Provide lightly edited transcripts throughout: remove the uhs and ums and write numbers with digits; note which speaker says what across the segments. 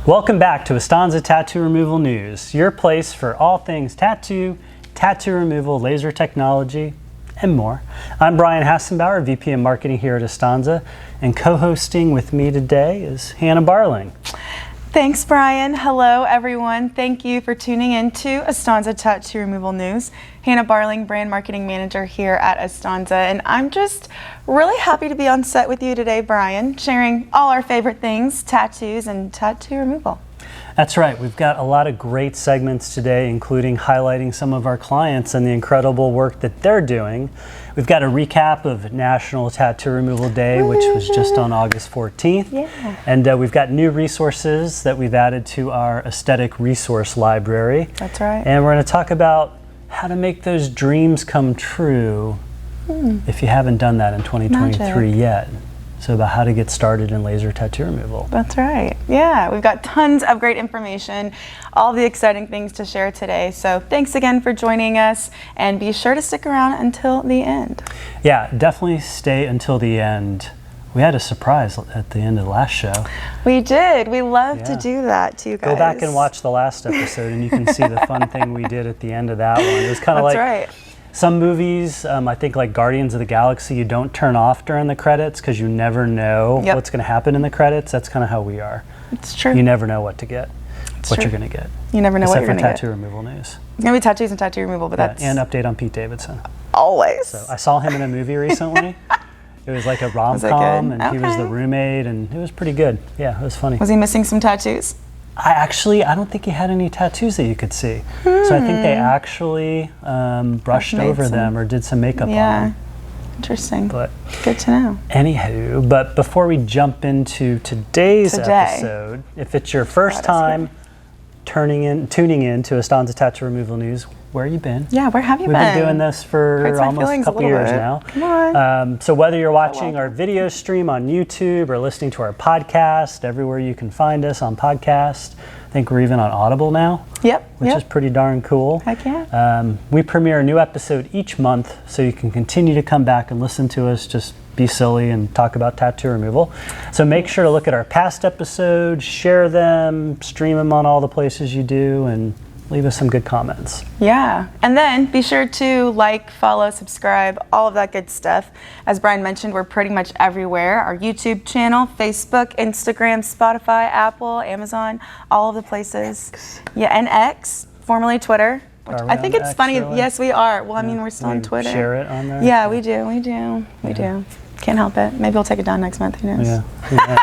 Speaker 1: Welcome back to Astanza Tattoo Removal News, your place for all things tattoo, tattoo removal, laser technology, and more. I'm Brian Hassenbauer, VP of Marketing here at Astanza, and co-hosting with me today is Hannah Barling.
Speaker 2: Thanks, Brian. Hello, everyone. Thank you for tuning in to Astanza Tattoo Removal News. Hannah Barling, Brand Marketing Manager here at Astanza, and I'm just really happy to be on set with you today, Brian, sharing all our favorite things, tattoos and tattoo removal.
Speaker 1: That's right. We've got a lot of great segments today, including highlighting some of our clients and the incredible work that they're doing. We've got a recap of National Tattoo Removal Day, which was just on August 14th.
Speaker 2: Yeah.
Speaker 1: And we've got new resources that we've added to our aesthetic resource library.
Speaker 2: That's right.
Speaker 1: And we're going to talk about how to make those dreams come true if you haven't done that in 2023 yet. So about how to get started in laser tattoo removal.
Speaker 2: That's right. Yeah, we've got tons of great information, all the exciting things to share today. So thanks again for joining us, and be sure to stick around until the end.
Speaker 1: Yeah, definitely stay until the end. We had a surprise at the end of the last show.
Speaker 2: We did. We love to do that to you guys.
Speaker 1: Go back and watch the last episode and you can see the fun thing we did at the end of that one. It was kind of like
Speaker 2: right.
Speaker 1: Some movies, I think like Guardians of the Galaxy, you don't turn off during the credits because you never know what's going to happen in the credits. That's kind of how we are.
Speaker 2: It's true.
Speaker 1: You never know what to get, you're going to get.
Speaker 2: You never know what you're going to get.
Speaker 1: Except for tattoo removal news.
Speaker 2: It's going to be tattoos and tattoo removal, but that's...
Speaker 1: And update on Pete Davidson.
Speaker 2: Always.
Speaker 1: So I saw him in a movie recently. It was like a rom-com, and he was the roommate, and it was pretty good. Yeah, it was funny.
Speaker 2: Was he missing some tattoos?
Speaker 1: I don't think he had any tattoos that you could see. So I think they actually brushed over them or did some makeup on them.
Speaker 2: Interesting.
Speaker 1: But
Speaker 2: good to know.
Speaker 1: Anywho, but before we jump into today's episode, if it's your first time tuning in to Astanza Tattoo Removal News, where you been?
Speaker 2: Yeah, where have you been?
Speaker 1: We've been doing this for almost a couple years now.
Speaker 2: Come on.
Speaker 1: So whether you're watching our video stream on YouTube or listening to our podcast, everywhere you can find us on podcast. I think we're even on Audible now.
Speaker 2: Yep.
Speaker 1: Which is pretty darn cool.
Speaker 2: Heck yeah.
Speaker 1: We premiere a new episode each month, so you can continue to come back and listen to us just be silly and talk about tattoo removal. So make sure to look at our past episodes, share them, stream them on all the places you do, and leave us some good comments.
Speaker 2: Yeah, and then be sure to like, follow, subscribe, all of that good stuff. As Brian mentioned, we're pretty much everywhere. Our YouTube channel, Facebook, Instagram, Spotify, Apple, Amazon, all of the places. Yeah, and X, formerly Twitter. I think it's funny. Really? Yes, we are. Well, I mean, we're still on Twitter.
Speaker 1: Share it on there?
Speaker 2: Yeah, we do. Can't help it. Maybe we'll take it down next month. Who knows?
Speaker 1: Yeah. Who knows?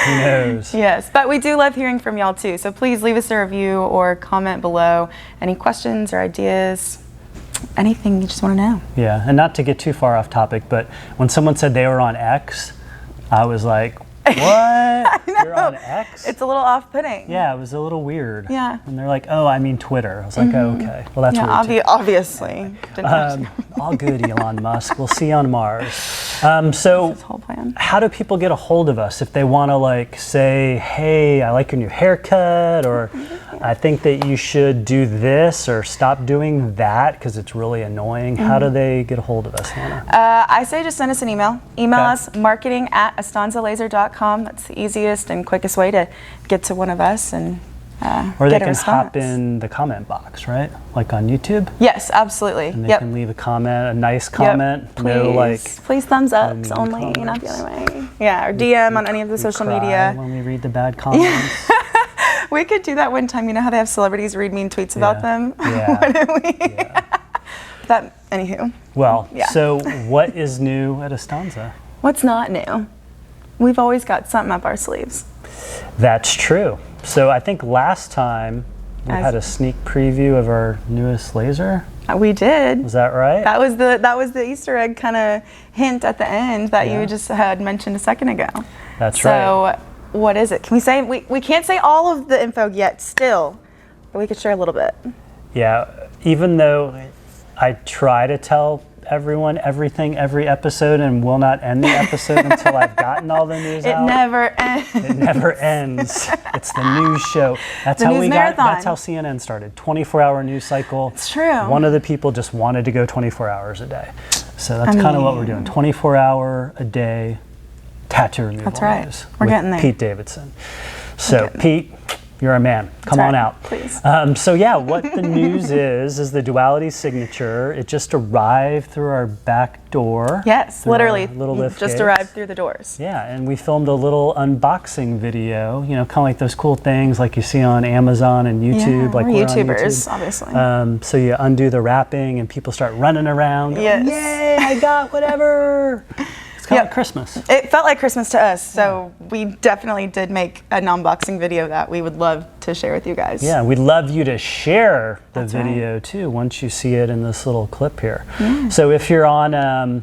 Speaker 1: Who knows?
Speaker 2: Yes, but we do love hearing from y'all too. So please leave us a review or comment below. Any questions or ideas, anything you just want to know.
Speaker 1: Yeah, and not to get too far off topic, but when someone said they were on X, I was like, what? You're on X?
Speaker 2: It's a little off-putting.
Speaker 1: Yeah, it was a little weird.
Speaker 2: Yeah.
Speaker 1: And they're like, oh, I mean Twitter. I was like, oh, okay. Well, that's weird too.
Speaker 2: Obviously.
Speaker 1: All good, Elon Musk. We'll see you on Mars. So
Speaker 2: that's his whole plan.
Speaker 1: How do people get a hold of us if they want to like say, hey, I like your new haircut, or I think that you should do this or stop doing that because it's really annoying? How do they get a hold of us, Hannah?
Speaker 2: I say just send us an email. Email us marketing@AstanzaLaser.com. That's the easiest and quickest way to get to one of us and
Speaker 1: or they can hop in the comment box, right? Like on YouTube?
Speaker 2: Yes, absolutely.
Speaker 1: And they can leave a comment, a nice comment.
Speaker 2: Please, please thumbs ups only, not the other way. Yeah, or DM on any of the social media.
Speaker 1: When we read the bad comments.
Speaker 2: We could do that one time. You know how they have celebrities read mean tweets about them?
Speaker 1: Yeah.
Speaker 2: Anywho.
Speaker 1: Well, so what is new at Astanza?
Speaker 2: What's not new? We've always got something up our sleeves.
Speaker 1: That's true. So I think last time we had a sneak preview of our newest laser.
Speaker 2: We did.
Speaker 1: Was that right?
Speaker 2: That was the Easter egg kind of hint at the end that you just had mentioned a second ago.
Speaker 1: That's right.
Speaker 2: So what is it? Can we say, we can't say all of the info yet still, but we could share a little bit.
Speaker 1: Yeah, even though I try to tell everyone everything every episode and will not end the episode until I've gotten all the news out.
Speaker 2: It never ends.
Speaker 1: It never ends. It's the news show. That's how we got. That's how CNN started. 24-hour news cycle.
Speaker 2: It's true.
Speaker 1: One of the people just wanted to go 24 hours a day. So that's kind of what we're doing. 24-hour a day tattoo removal
Speaker 2: That's right.
Speaker 1: news
Speaker 2: We're
Speaker 1: with
Speaker 2: getting there.
Speaker 1: Pete Davidson. So Pete, you're a man. Come on out.
Speaker 2: Please.
Speaker 1: So yeah, what the news is the Duality signature. It just arrived through our back door.
Speaker 2: Yes,
Speaker 1: through
Speaker 2: literally
Speaker 1: our little lift
Speaker 2: just
Speaker 1: gates.
Speaker 2: arrived through the doors.
Speaker 1: Yeah, and we filmed a little unboxing video, you know, kind of like those cool things like you see on Amazon and YouTube.
Speaker 2: Yeah,
Speaker 1: like
Speaker 2: we're
Speaker 1: on
Speaker 2: YouTubers,
Speaker 1: YouTube.
Speaker 2: obviously.
Speaker 1: So you undo the wrapping and people start running around. Going,
Speaker 2: Yes.
Speaker 1: Yay, I got whatever. It's kind of like Christmas.
Speaker 2: It felt like Christmas to us, so we definitely did make an unboxing video that we would love to share with you guys.
Speaker 1: Yeah, we'd love you to share the
Speaker 2: That's
Speaker 1: video too once you see it in this little clip here.
Speaker 2: Yeah.
Speaker 1: So if you're on,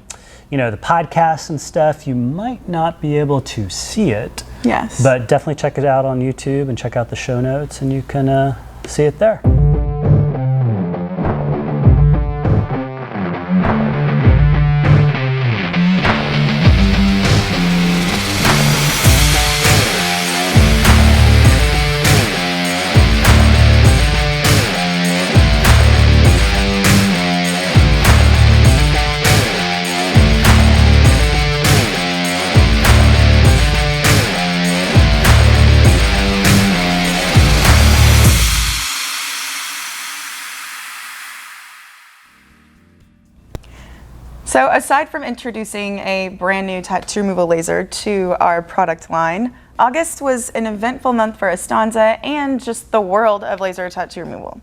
Speaker 1: you know, the podcast and stuff, you might not be able to see it.
Speaker 2: Yes.
Speaker 1: But definitely check it out on YouTube and check out the show notes, and you can see it there.
Speaker 2: So aside from introducing a brand new tattoo removal laser to our product line, August was an eventful month for Astanza and just the world of laser tattoo removal.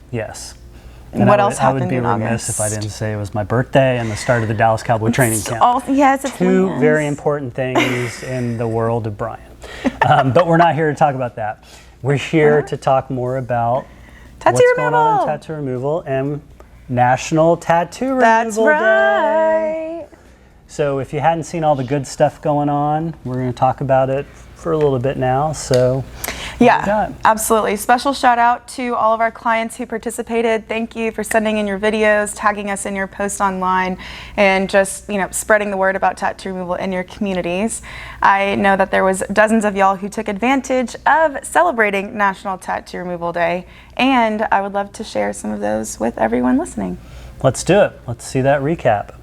Speaker 1: Yes.
Speaker 2: What else happened
Speaker 1: I would be
Speaker 2: in
Speaker 1: remiss
Speaker 2: August?
Speaker 1: if I didn't say it was my birthday and the start of the Dallas Cowboy training camp.
Speaker 2: Yes, it's
Speaker 1: Two
Speaker 2: Liz.
Speaker 1: very important things in the world of Brian. But we're not here to talk about that. We're here to talk more about
Speaker 2: Tattoo
Speaker 1: what's going on in
Speaker 2: removal.
Speaker 1: tattoo removal and National Tattoo
Speaker 2: That's
Speaker 1: Removal
Speaker 2: right.
Speaker 1: Day. So if you hadn't seen all the good stuff going on, we're going to talk about it for a little bit now. So
Speaker 2: Yeah, absolutely. Special shout out to all of our clients who participated. Thank you for sending in your videos, tagging us in your posts online, and just, you know, spreading the word about tattoo removal in your communities. I know that there was dozens of y'all who took advantage of celebrating National Tattoo Removal Day, and I would love to share some of those with everyone listening.
Speaker 1: let's do it. Let's see that recap.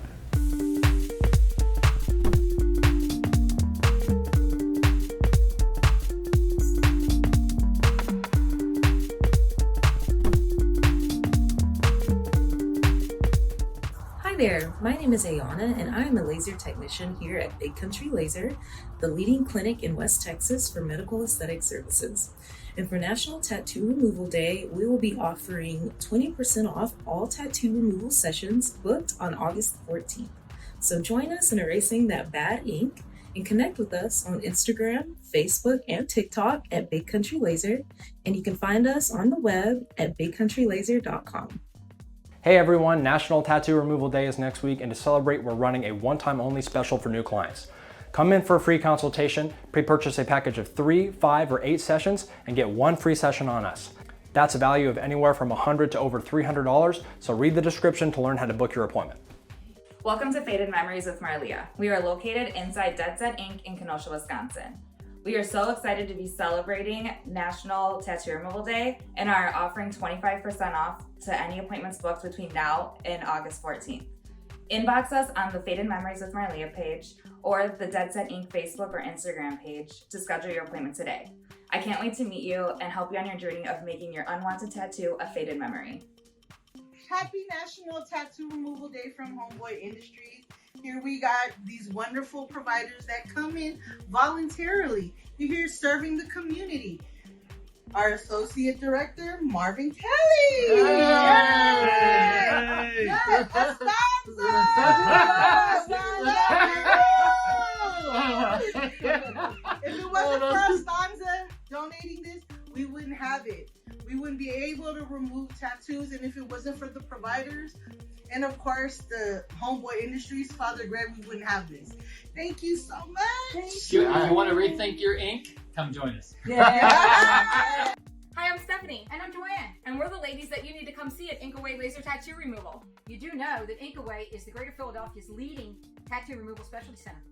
Speaker 3: Hi there, my name is Ayana and I am a laser technician here at Big Country Laser, the leading clinic in West Texas for medical aesthetic services. And for National Tattoo Removal Day, we will be offering 20% off all tattoo removal sessions booked on August 14th. So join us in erasing that bad ink and connect with us on Instagram, Facebook, and TikTok at Big Country Laser. And you can find us on the web at bigcountrylaser.com.
Speaker 4: Hey everyone, National Tattoo Removal Day is next week, and to celebrate, we're running a one-time only special for new clients. Come in for a free consultation, pre-purchase a package of 3, 5, or 8 sessions, and get 1 free session on us. That's a value of anywhere from $100 to over $300, so read the description to learn how to book your appointment.
Speaker 5: Welcome to Faded Memories with Marlia. We are located inside Dead Set Inc. in Kenosha, Wisconsin. We are so excited to be celebrating National Tattoo Removal Day and are offering 25% off to any appointments booked between now and August 14th. Inbox us on the Faded Memories with Marlia page or the Dead Set Inc. Facebook or Instagram page to schedule your appointment today. I can't wait to meet you and help you on your journey of making your unwanted tattoo a faded memory.
Speaker 6: Happy National Tattoo Removal Day from Homeboy Industries. Here we got these wonderful providers that come in voluntarily. You're here serving the community. Our Associate Director, Marvin Kelly. Yay! Yes, Astanza! If it wasn't for Astanza donating this, we wouldn't have it. We wouldn't be able to remove tattoos, and if it wasn't for the providers, and of course the Homeboy Industries, Father Greg, we wouldn't have this. Thank you so much.
Speaker 7: You want to rethink your ink? Come join us.
Speaker 8: Hi, I'm Stephanie. And I'm Joanne. And we're the ladies that you need to come see at Inkaway Laser Tattoo Removal. You do know that Inkaway is the Greater Philadelphia's leading tattoo removal specialty center.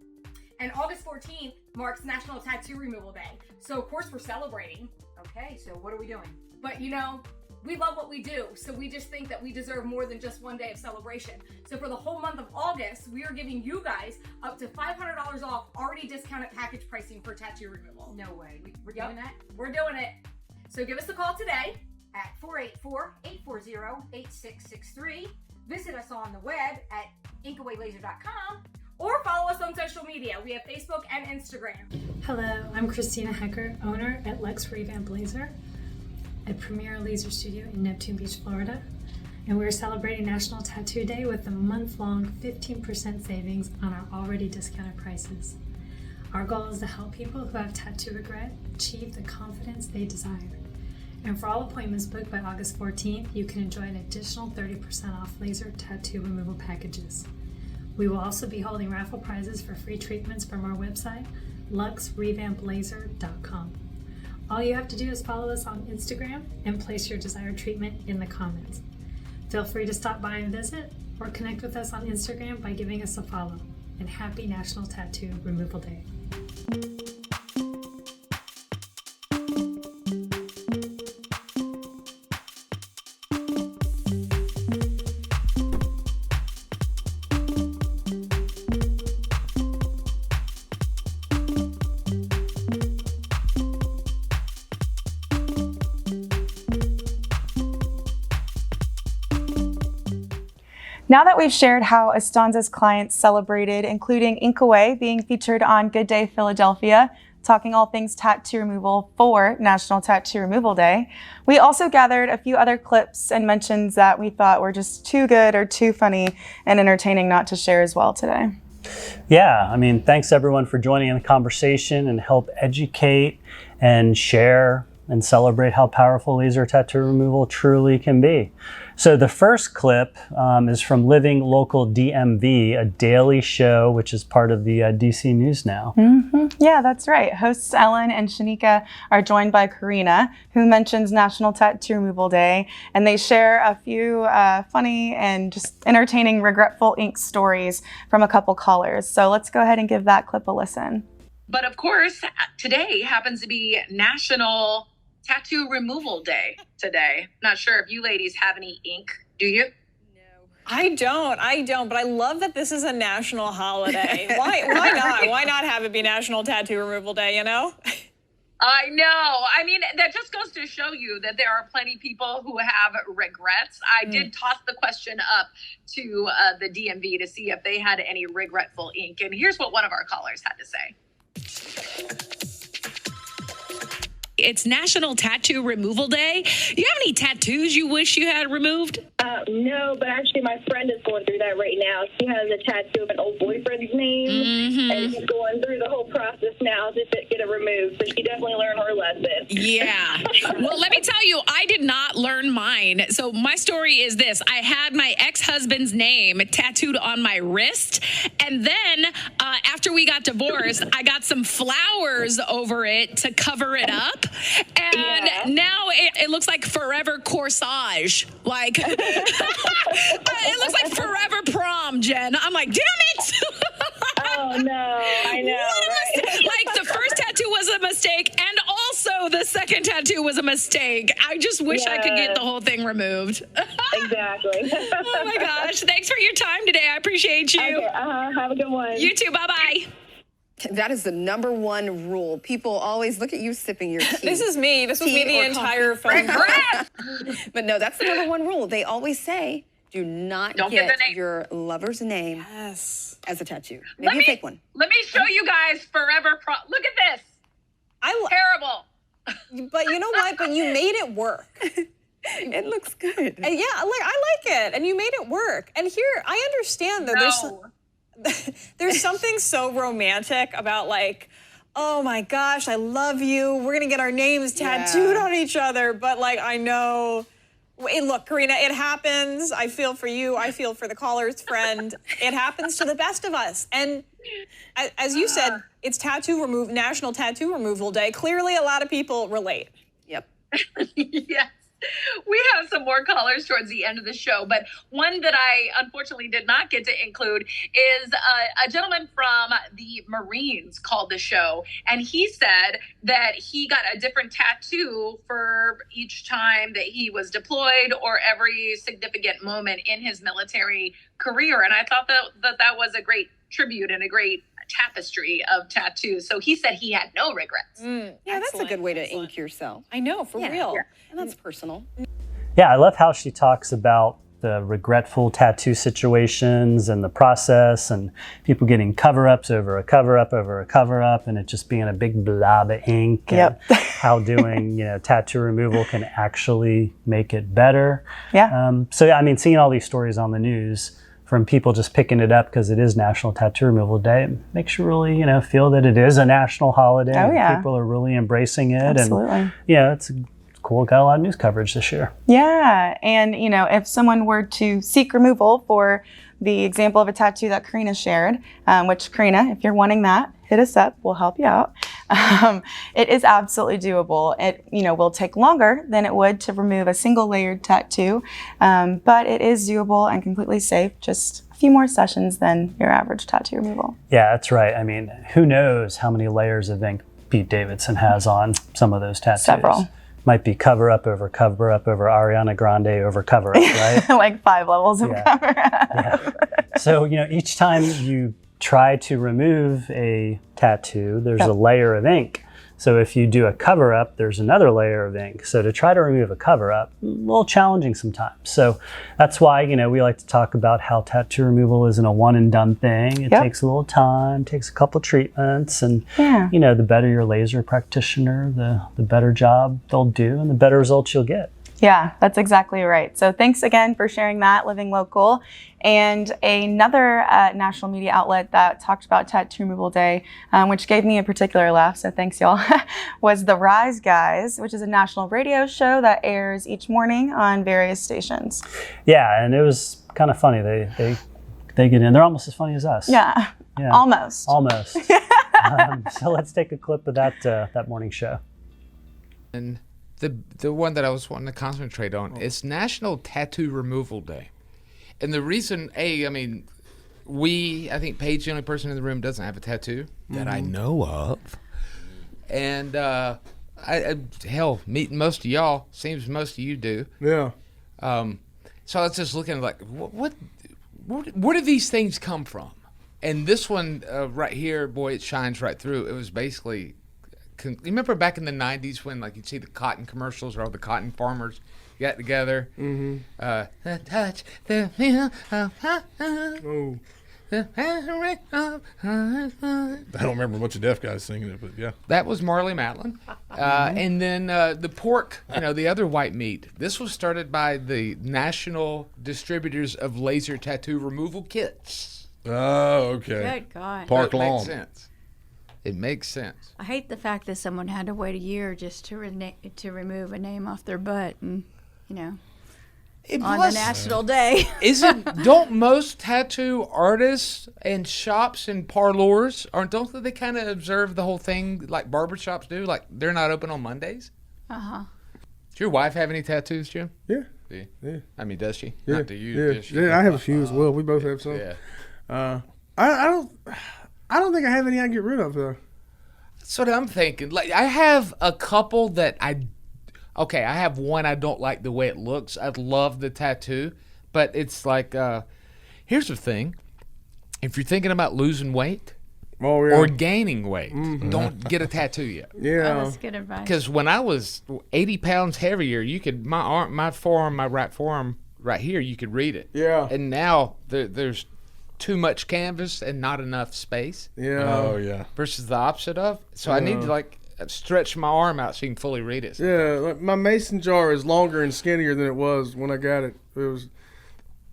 Speaker 8: And August 14th marks National Tattoo Removal Day. So, of course, we're celebrating. Okay, so what are we doing? But, you know, we love what we do, so we just think that we deserve more than just one day of celebration. So for the whole month of August, we are giving you guys up to $500 off already discounted package pricing for tattoo removal.
Speaker 9: No way. We're doing that?
Speaker 8: We're doing it. So give us a call today at 484-840-8663. Visit us on the web at inkawaylaser.com or follow us on social media. We have Facebook and Instagram.
Speaker 10: Hello, I'm Christina Hecker, owner at Lex Revamp Laser, a premier laser studio in Neptune Beach, Florida. And we're celebrating National Tattoo Day with a month-long 15% savings on our already discounted prices. Our goal is to help people who have tattoo regret achieve the confidence they desire. And for all appointments booked by August 14th, you can enjoy an additional 30% off laser tattoo removal packages. We will also be holding raffle prizes for free treatments from our website, luxrevamplaser.com. All you have to do is follow us on Instagram and place your desired treatment in the comments. Feel free to stop by and visit or connect with us on Instagram by giving us a follow. And happy National Tattoo Removal Day.
Speaker 2: Now that we've shared how Astanza's clients celebrated, including Ink Away being featured on Good Day Philadelphia, talking all things tattoo removal for National Tattoo Removal Day, we also gathered a few other clips and mentions that we thought were just too good or too funny and entertaining not to share as well today.
Speaker 1: Yeah, I mean, thanks everyone for joining in the conversation and help educate and share and celebrate how powerful laser tattoo removal truly can be. So the first clip is from Living Local DMV, a daily show which is part of the DC News Now.
Speaker 2: Yeah, that's right. Hosts Ellen and Shanika are joined by Karina, who mentions National Tattoo Removal Day, and they share a few funny and just entertaining regretful ink stories from a couple callers. So let's go ahead and give that clip a listen.
Speaker 11: But of course, today happens to be National Tattoo Removal Day today. Not sure if you ladies have any ink. Do you?
Speaker 12: I don't, but I love that this is a national holiday. Why not? Why not have it be National Tattoo Removal Day, you know?
Speaker 11: I know. I mean, that just goes to show you that there are plenty of people who have regrets. I did toss the question up to the DMV to see if they had any regretful ink. And here's what one of our callers had to say.
Speaker 13: It's National Tattoo Removal Day. You have any tattoos you wish you had removed?
Speaker 14: No, but actually my friend is going through that right now. She has a tattoo of an old boyfriend's name, and she's going through the whole process now to get it removed. So she definitely learned her lesson.
Speaker 13: Yeah. Well, let me tell you, I did not learn mine. So my story is this. I had my ex-husband's name tattooed on my wrist, and then after we got divorced, I got some flowers over it to cover it up. And now it looks like forever corsage. Like, it looks like forever prom, Jen. I'm like, damn it.
Speaker 14: Oh, no. I know. Right?
Speaker 13: Like, the first tattoo was a mistake, and also the second tattoo was a mistake. I just wish I could get the whole thing removed.
Speaker 14: Exactly.
Speaker 13: Oh, my gosh. Thanks for your time today. I appreciate you.
Speaker 14: Okay, have a good one.
Speaker 13: You too. Bye-bye.
Speaker 15: That is the #1 rule. People always look at you sipping your tea.
Speaker 12: This is me. This was me the entire phone call.
Speaker 15: But no, that's the #1 rule. They always say, do not get your lover's name as a tattoo. Maybe a fake one.
Speaker 11: Let me show you guys forever prom. Look at this. Terrible.
Speaker 12: But you know what? But you made it work.
Speaker 15: It looks good.
Speaker 12: And yeah, I like it. And you made it work. And here, I understand that there's something so romantic about like, oh my gosh, I love you. We're gonna get our names tattooed on each other. But like, I know, look, Karina, it happens. I feel for you. I feel for the caller's friend. It happens to the best of us. And as you said, it's National Tattoo Removal Day. Clearly, a lot of people relate.
Speaker 15: Yep.
Speaker 11: Yes. We have some more callers towards the end of the show, but one that I unfortunately did not get to include is a gentleman from the Marines called the show, and he said that he got a different tattoo for each time that he was deployed or every significant moment in his military career. And I thought that was a great tribute and a great tapestry of tattoos. So he said he had no regrets.
Speaker 15: Yeah, that's a good way to ink yourself. I know, for real.
Speaker 11: Yeah.
Speaker 15: And that's personal.
Speaker 1: Yeah, I love how she talks about the regretful tattoo situations and the process and people getting cover-ups over a cover-up over a cover-up and it just being a big blob of ink.
Speaker 2: Yep.
Speaker 1: And how doing, tattoo removal can actually make it better.
Speaker 2: Yeah.
Speaker 1: So, I mean, seeing all these stories on the news from people just picking it up because it is National Tattoo Removal Day, it makes you really, feel that it is a national holiday.
Speaker 2: Oh, yeah.
Speaker 1: And people are really embracing it.
Speaker 2: Absolutely.
Speaker 1: And, it's cool. Got a lot of news coverage this year.
Speaker 2: Yeah. And, if someone were to seek removal for the example of a tattoo that Karina shared, which Karina, if you're wanting that, hit us up. We'll help you out. It is absolutely doable. It, will take longer than it would to remove a single layered tattoo, but it is doable and completely safe. Just a few more sessions than your average tattoo removal.
Speaker 1: Yeah, that's right. I mean, who knows how many layers of ink Pete Davidson has on some of those tattoos.
Speaker 2: Several.
Speaker 1: Might be cover up over Ariana Grande over cover up, right?
Speaker 2: Like 5 levels of cover.
Speaker 1: Yeah. So, each time you try to remove a tattoo, there's a layer of ink. So if you do a cover up, there's another layer of ink. So to try to remove a cover up, a little challenging sometimes. So that's why, we like to talk about how tattoo removal isn't a one and done thing. It takes a little time, takes a couple treatments, and the better your laser practitioner, the better job they'll do and the better results you'll get.
Speaker 2: Yeah, that's exactly right. So thanks again for sharing that, Living Local. And another national media outlet that talked about Tattoo Removal Day, which gave me a particular laugh, so thanks y'all, was The Rise Guys, which is a national radio show that airs each morning on various stations.
Speaker 1: Yeah, and it was kind of funny. They get in. They're almost as funny as us.
Speaker 2: Yeah. Almost.
Speaker 1: Almost. So let's take a clip of that morning show.
Speaker 9: And the one that I was wanting to concentrate on is National Tattoo Removal Day. And the reason, I think Paige, the only person in the room, doesn't have a tattoo that I know of. And meeting most of y'all, seems most of you do.
Speaker 16: Yeah.
Speaker 9: So I was just looking like, where do these things come from? And this one right here, boy, it shines right through. It was basically, you remember back in the 90s when you'd see the cotton commercials where all the cotton farmers got together? Touch the
Speaker 16: I don't remember much of deaf guys singing it, but yeah.
Speaker 9: That was Marley Matlin. And then the pork, the other white meat. This was started by the National Distributors of Laser Tattoo Removal Kits.
Speaker 16: Oh, okay.
Speaker 17: Good God.
Speaker 16: Park
Speaker 9: It
Speaker 16: Lawn.
Speaker 9: makes sense. It makes sense.
Speaker 17: I hate the fact that someone had to wait a year just to remove a name off their butt, and on the National Day.
Speaker 9: Don't most tattoo artists and shops and parlors don't they kind of observe the whole thing like barbershops do? Like they're not open on Mondays?
Speaker 17: Uh-huh.
Speaker 9: Does your wife have any tattoos, Jim?
Speaker 16: Yeah.
Speaker 9: Yeah. I mean, does she?
Speaker 16: Yeah.
Speaker 9: Not to you, does she?
Speaker 16: Yeah, I have a few as well. We both have some.
Speaker 9: Yeah.
Speaker 16: I don't think I have any I can get rid of though.
Speaker 9: That's what I'm thinking. Like I have a couple that I have one I don't like the way it looks. I love the tattoo, but it's like here's the thing. If you're thinking about losing weight or gaining weight, don't get a tattoo yet.
Speaker 16: Yeah.
Speaker 17: Oh, that's good advice.
Speaker 9: Because when I was 80 pounds heavier, you could my right forearm right here, you could read it.
Speaker 16: Yeah.
Speaker 9: And now there's too much canvas and not enough space.
Speaker 16: Yeah. Oh yeah.
Speaker 9: Versus the opposite of. So I need to stretch my arm out so you can fully read it.
Speaker 16: Yeah, my mason jar is longer and skinnier than it was when I got it. It was.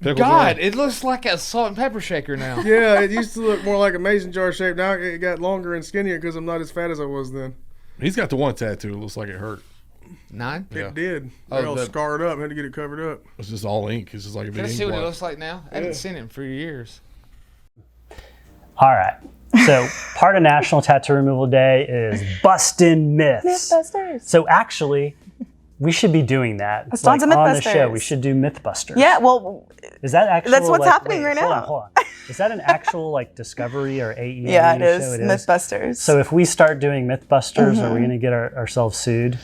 Speaker 9: God, it looks like a salt and pepper shaker now.
Speaker 16: Yeah, it used to look more like a mason jar shape. Now it got longer and skinnier because I'm not as fat as I was then. He's got the one tattoo. It looks like it hurt.
Speaker 9: 9?
Speaker 16: Yeah. It did. All scarred up. Had to get it covered up.
Speaker 18: It's just all ink. It's just like a big ink.
Speaker 9: Can I see what it looks like now? I haven't seen it for years.
Speaker 1: All right. So part of National Tattoo Removal Day is busting myths.
Speaker 2: Mythbusters.
Speaker 1: So actually, We should be doing that.
Speaker 2: Astanza
Speaker 1: like on the show,
Speaker 2: Mythbusters.
Speaker 1: we should do Mythbusters.
Speaker 2: Yeah, well,
Speaker 1: is that actual?
Speaker 2: that's what's
Speaker 1: like,
Speaker 2: happening right
Speaker 1: hold
Speaker 2: now.
Speaker 1: on, hold on. Is that an actual like Discovery or AE?
Speaker 2: Yeah, it is.
Speaker 1: show?
Speaker 2: Mythbusters.
Speaker 1: So if we start doing Mythbusters, are we going to get ourselves sued?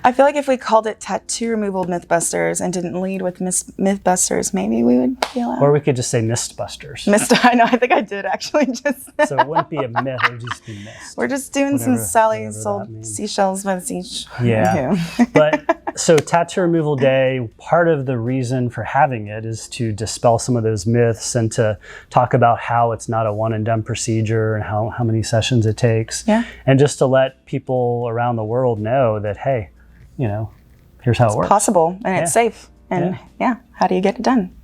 Speaker 2: I feel like if we called it Tattoo Removal Mythbusters and didn't lead with Mythbusters, maybe we would be allowed.
Speaker 1: Or we could just say Mistbusters.
Speaker 2: I know, I think I did actually just.
Speaker 1: So it wouldn't be a myth, it would just be mist.
Speaker 2: We're just doing some Sally sold seashells by the seashore.
Speaker 1: Yeah. But so Tattoo Removal Day, part of the reason for having it is to dispel some of those myths and to talk about how it's not a one and done procedure and how many sessions it takes.
Speaker 2: Yeah.
Speaker 1: And just to let people around the world know that, hey, here's how it works.
Speaker 2: Possible and it's safe. And how do you get it done?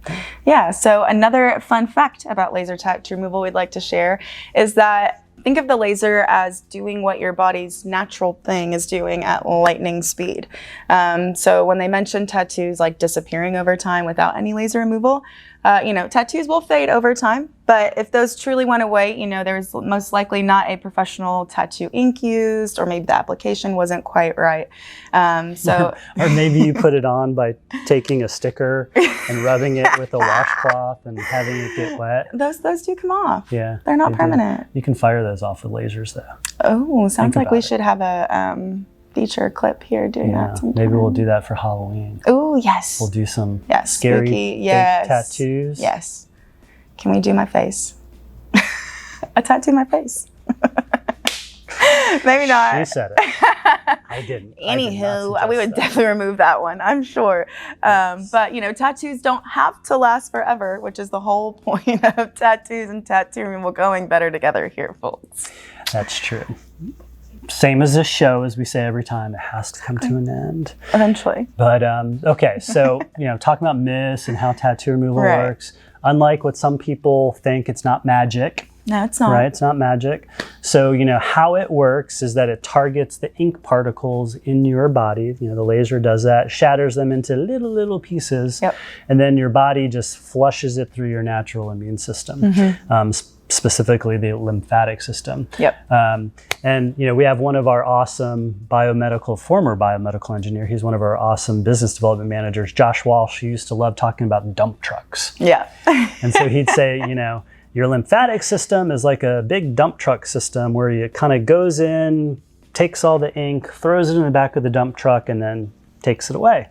Speaker 2: Yeah, so another fun fact about laser tattoo removal we'd like to share is that think of the laser as doing what your body's natural thing is doing at lightning speed. So when they mention tattoos like disappearing over time without any laser removal, tattoos will fade over time. But if those truly went away, there's most likely not a professional tattoo ink used, or maybe the application wasn't quite right. Or
Speaker 1: maybe you put it on by taking a sticker and rubbing it with a washcloth and having it get wet.
Speaker 2: Those do come off.
Speaker 1: Yeah.
Speaker 2: They're not permanent.
Speaker 1: You can fire those off with lasers though.
Speaker 2: Oh, sounds like we should have a feature clip here doing that sometime.
Speaker 1: Maybe we'll do that for Halloween.
Speaker 2: Oh, yes.
Speaker 1: We'll do some
Speaker 2: spooky,
Speaker 1: scary fake tattoos.
Speaker 2: Yes. Can we do my face? A tattoo my face. Maybe not.
Speaker 1: You said it. I didn't.
Speaker 2: Anywho, we would definitely remove that one, I'm sure. But, tattoos don't have to last forever, which is the whole point of tattoos and tattoo removal going better together here, folks.
Speaker 1: That's true. Same as this show, as we say every time, it has to come to an end.
Speaker 2: Eventually.
Speaker 1: But, okay, so, talking about myths and how tattoo removal works, unlike what some people think, it's not magic.
Speaker 2: No, it's not.
Speaker 1: Right, it's not magic. So, how it works is that it targets the ink particles in your body. The laser does that, shatters them into little pieces, and then your body just flushes it through your natural immune system. Specifically the lymphatic system. And we have one of our awesome former biomedical engineer. He's one of our awesome business development managers, Josh Walsh. He used to love talking about dump trucks.
Speaker 2: Yeah.
Speaker 1: And so he'd say, your lymphatic system is like a big dump truck system where it kind of goes in, takes all the ink, throws it in the back of the dump truck, and then takes it away.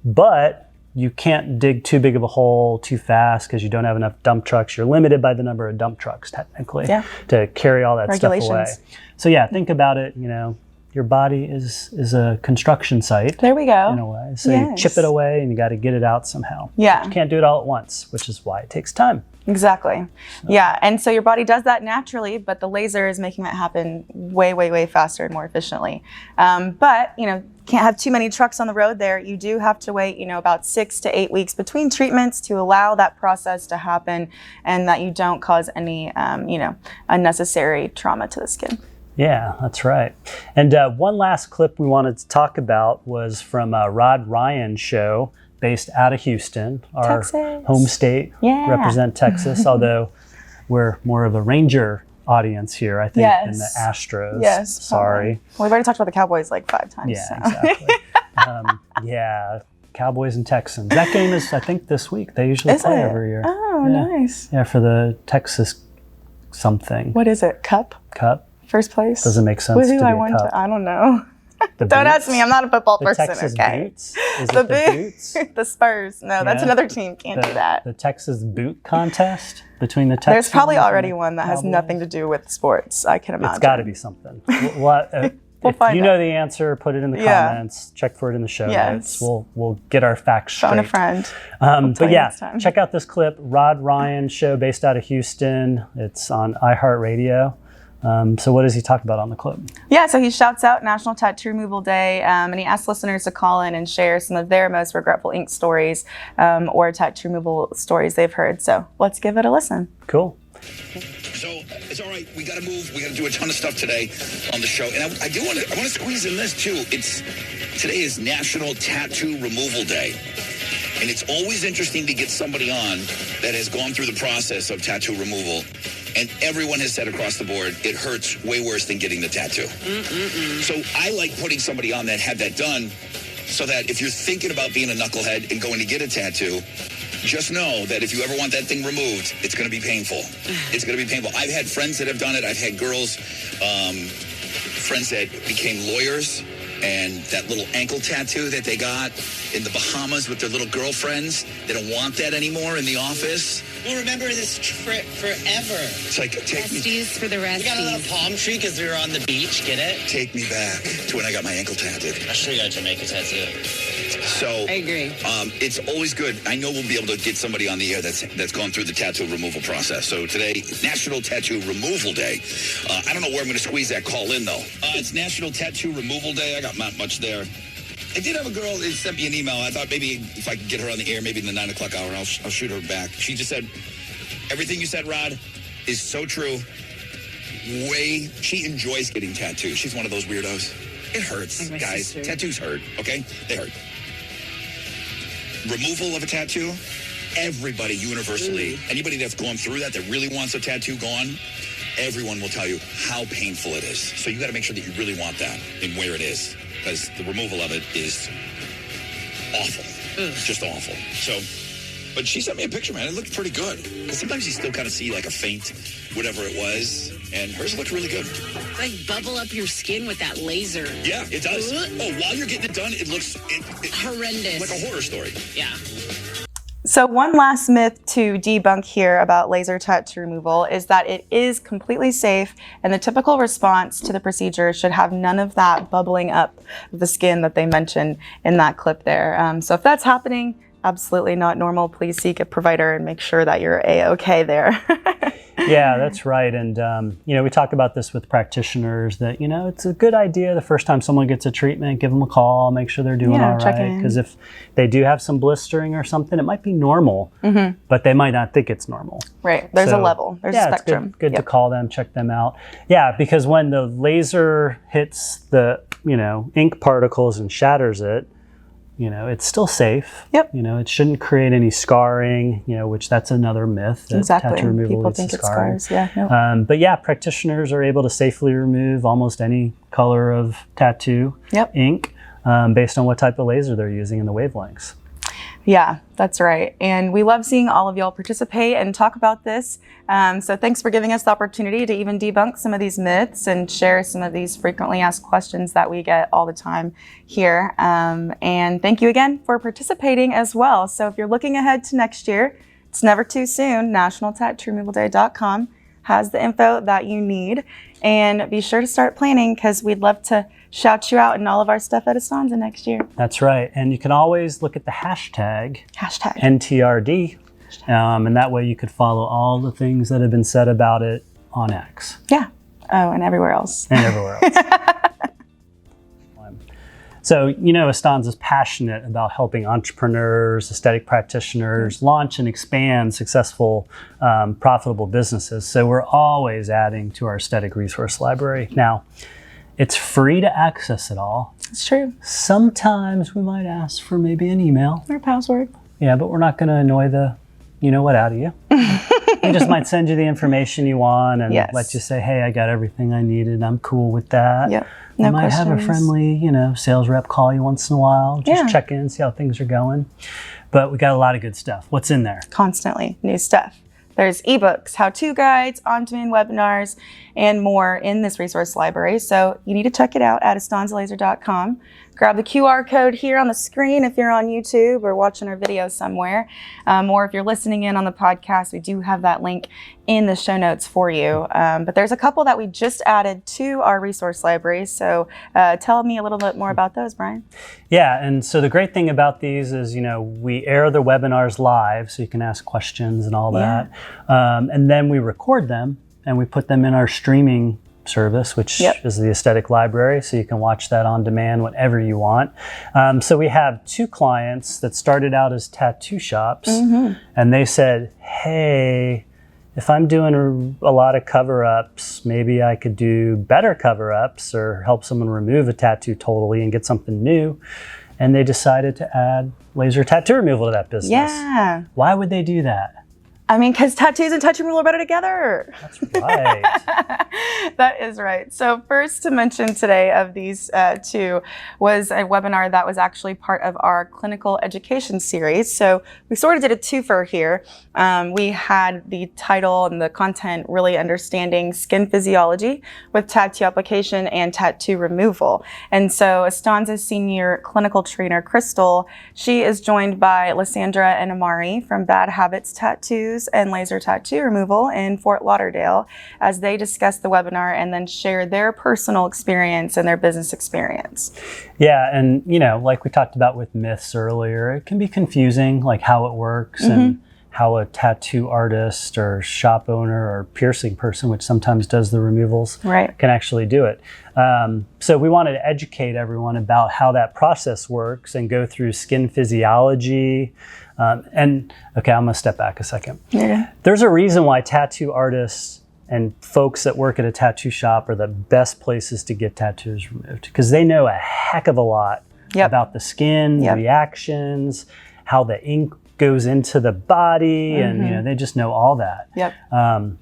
Speaker 1: But you can't dig too big of a hole too fast because you don't have enough dump trucks. You're limited by the number of dump trucks, technically, to carry all that stuff away. So think about it, your body is a construction site.
Speaker 2: There we go.
Speaker 1: In a way. So you chip it away and you got to get it out somehow.
Speaker 2: Yeah.
Speaker 1: You can't do it all at once, which is why it takes time.
Speaker 2: Exactly. Yeah. And so your body does that naturally, but the laser is making that happen way faster and more efficiently. But, can't have too many trucks on the road there. You do have to wait, about 6 to 8 weeks between treatments to allow that process to happen and that you don't cause any, unnecessary trauma to the skin.
Speaker 1: Yeah, that's right. And one last clip we wanted to talk about was from Rod Ryan's show based out of Houston, our home state, represent Texas, although we're more of a Ranger audience here, I think, than the Astros.
Speaker 2: Yes.
Speaker 1: Sorry.
Speaker 2: Well, we've already talked about the Cowboys like 5 times.
Speaker 1: Yeah, exactly. Cowboys and Texans. That game is, I think, this week. They usually play every year.
Speaker 2: Oh, nice.
Speaker 1: Yeah, for the Texas something.
Speaker 2: What is it? Cup? First place?
Speaker 1: Doesn't make sense to be a cup.
Speaker 2: I don't know. Don't ask me. I'm not a football person.
Speaker 1: Texas
Speaker 2: okay.
Speaker 1: Boots? Is it the Boots?
Speaker 2: The Spurs. No, that's another team. Can't do that.
Speaker 1: The Texas Boot Contest between the Texans.
Speaker 2: There's probably already one that has nothing to do with sports. I can imagine.
Speaker 1: It's got to be something. If you know the answer, put it in the comments. Check for it in the show notes. We'll get our facts straight.
Speaker 2: Phone a friend.
Speaker 1: But check out this clip. Rod Ryan's show based out of Houston. It's on iHeartRadio. So what does he talk about on the clip?
Speaker 2: Yeah, so he shouts out National Tattoo Removal Day, and he asks listeners to call in and share some of their most regretful ink stories or tattoo removal stories they've heard. So let's give it a listen.
Speaker 1: Cool.
Speaker 19: So it's all right. We got to move. We got to do a ton of stuff today on the show, and I want to squeeze in this too. Today is National Tattoo Removal Day. And it's always interesting to get somebody on that has gone through the process of tattoo removal. And everyone has said across the board, it hurts way worse than getting the tattoo. So I like putting somebody on that had that done so that if you're thinking about being a knucklehead and going to get a tattoo, just know that if you ever want that thing removed, it's going to be painful. It's going to be painful. I've had friends that have done it. I've had girls, friends that became lawyers, and that little ankle tattoo that they got in the Bahamas with their little girlfriends, they don't want that anymore in the office.
Speaker 20: We'll remember this trip forever.
Speaker 19: It's like, take me.
Speaker 20: For the resties. We got a little palm tree because we were on the beach, get it?
Speaker 19: Take me back to when I got my ankle tattooed.
Speaker 20: I sure got a Jamaica tattoo.
Speaker 19: So
Speaker 20: I agree.
Speaker 19: It's always good. I know we'll be able to get somebody on the air that's gone through the tattoo removal process. So today, National Tattoo Removal Day. I don't know where I'm going to squeeze that call in, though. It's National Tattoo Removal Day. I got not much there. I did have a girl that sent me an email. I thought maybe if I could get her on the air, maybe in the 9 o'clock hour, I'll shoot her back. She just said, everything you said, Rod, is so true. She enjoys getting tattoos. She's one of those weirdos. It hurts, guys. Sister. Tattoos hurt, okay? They hurt. Removal of a tattoo, everybody universally, anybody that's gone through that really wants a tattoo gone, everyone will tell you how painful it is. So you got to make sure that you really want that and where it is, because the removal of it is awful. Just awful. So, but she sent me a picture, man. It looked pretty good. Because sometimes you still kind of see like a faint, whatever it was, and hers looked really good.
Speaker 13: Like bubble up your skin with that laser.
Speaker 19: Yeah, it does. Oh, while you're getting it done, it looks
Speaker 13: horrendous.
Speaker 19: Like a horror story.
Speaker 13: Yeah.
Speaker 2: So one last myth to debunk here about laser tattoo removal is that it is completely safe, and the typical response to the procedure should have none of that bubbling up of the skin that they mentioned in that clip there. So if that's happening, absolutely not normal. Please seek a provider and make sure that you're A-okay there.
Speaker 1: Yeah, that's right. And, we talk about this with practitioners that, it's a good idea the first time someone gets a treatment, give them a call, make sure they're doing all right. Because if they do have some blistering or something, it might be normal, but they might not think it's normal.
Speaker 2: Right. There's a level. There's a spectrum.
Speaker 1: It's good to call them, check them out. Yeah, because when the laser hits the, ink particles and shatters it, it's still safe.
Speaker 2: Yep.
Speaker 1: It shouldn't create any scarring, which that's another myth. That
Speaker 2: exactly.
Speaker 1: Tattoo removal
Speaker 2: People think it scars. Yeah. No.
Speaker 1: But yeah, practitioners are able to safely remove almost any color of tattoo ink based on what type of laser they're using and the wavelengths.
Speaker 2: Yeah, that's right. And we love seeing all of y'all participate and talk about this. So thanks for giving us the opportunity to even debunk some of these myths and share some of these frequently asked questions that we get all the time here. And thank you again for participating as well. So if you're looking ahead to next year, it's never too soon. NationalTattooRemovalDay.com has the info that you need. And be sure to start planning, because we'd love to shout you out in all of our stuff at Astanza next year.
Speaker 1: That's right. And you can always look at the hashtag NTRD. And that way you could follow all the things that have been said about it on X.
Speaker 2: Yeah. Oh, and everywhere else.
Speaker 1: And everywhere else. So, Astanza's passionate about helping entrepreneurs, aesthetic practitioners launch and expand successful, profitable businesses. So we're always adding to our aesthetic resource library. Now, it's free to access it all.
Speaker 2: It's true.
Speaker 1: Sometimes we might ask for maybe an email.
Speaker 2: Or password.
Speaker 1: Yeah, but we're not going to annoy the you-know-what out of you. We just might send you the information you want and let you say, hey, I got everything I needed. I'm cool with that.
Speaker 2: Yep.
Speaker 1: No might questions. Have a friendly, sales rep call you once in a while. Just check in, see how things are going. But we got a lot of good stuff. What's in there?
Speaker 2: Constantly new stuff. There's ebooks, how-to guides, on-demand webinars, and more in this resource library. So you need to check it out at AstanzaLaser.com. Grab the QR code here on the screen if you're on YouTube or watching our video somewhere. Or if you're listening in on the podcast, we do have that link in the show notes for you. But there's a couple that we just added to our resource library. So tell me a little bit more about those, Brian.
Speaker 1: Yeah, and so the great thing about these is, we air the webinars live, so you can ask questions and all that. And then we record them and we put them in our streaming service, which is the Aesthetic Library, so you can watch that on demand whenever you want. So we have 2 clients that started out as tattoo shops, and they said, hey, if I'm doing a lot of cover-ups, maybe I could do better cover-ups or help someone remove a tattoo totally and get something new. And they decided to add laser tattoo removal to that business.
Speaker 2: Yeah.
Speaker 1: Why would they do that?
Speaker 2: I mean, because tattoos and tattoo removal are better together.
Speaker 1: That's right.
Speaker 2: That is right. So first to mention today of these two was a webinar that was actually part of our clinical education series. So we sort of did a twofer here. We had the title and the content really understanding skin physiology with tattoo application and tattoo removal. And so Astanza's senior clinical trainer, Crystal, she is joined by Lysandra and Amari from Bad Habits Tattoos and Laser Tattoo Removal in Fort Lauderdale as they discuss the webinar and then share their personal experience and their business experience.
Speaker 1: Yeah, and like we talked about with myths earlier, it can be confusing, like how it works and how a tattoo artist or shop owner or piercing person, which sometimes does the removals, can actually do it. So we wanted to educate everyone about how that process works and go through skin physiology. And okay, I'm gonna step back a second.
Speaker 2: Yeah.
Speaker 1: There's a reason why tattoo artists and folks that work at a tattoo shop are the best places to get tattoos removed, because they know a heck of a lot about the skin, reactions, how the ink goes into the body, and they just know all that.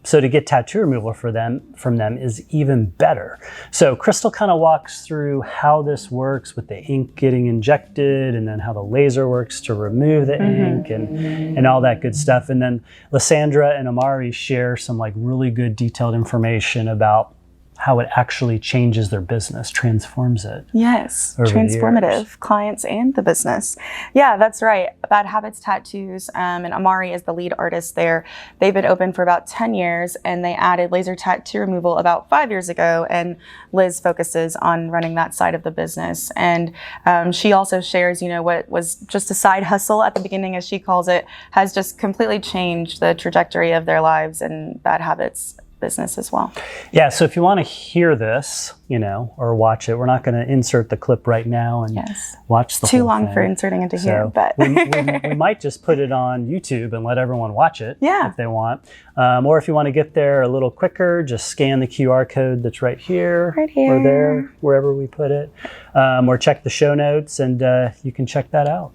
Speaker 1: So to get tattoo removal from them is even better. So Crystal kind of walks through how this works with the ink getting injected, and then how the laser works to remove the ink and all that good stuff. And then Lysandra and Amari share some like really good detailed information about how it actually changes their business, transforms it.
Speaker 2: Yes, transformative, clients and the business. Yeah, that's right. Bad Habits Tattoos, and Amari is the lead artist there. They've been open for about 10 years, and they added laser tattoo removal about 5 years ago, and Liz focuses on running that side of the business. And she also shares, what was just a side hustle at the beginning, as she calls it, has just completely changed the trajectory of their lives and Bad Habits business as well.
Speaker 1: Yeah, so if you want to hear this, or watch it, we're not going to insert the clip right now and watch the whole thing.
Speaker 2: Too long for inserting into here, but
Speaker 1: we might just put it on YouTube and let everyone watch it if they want. Or if you want to get there a little quicker, just scan the QR code that's right here or there, wherever we put it, or check the show notes and you can check that out.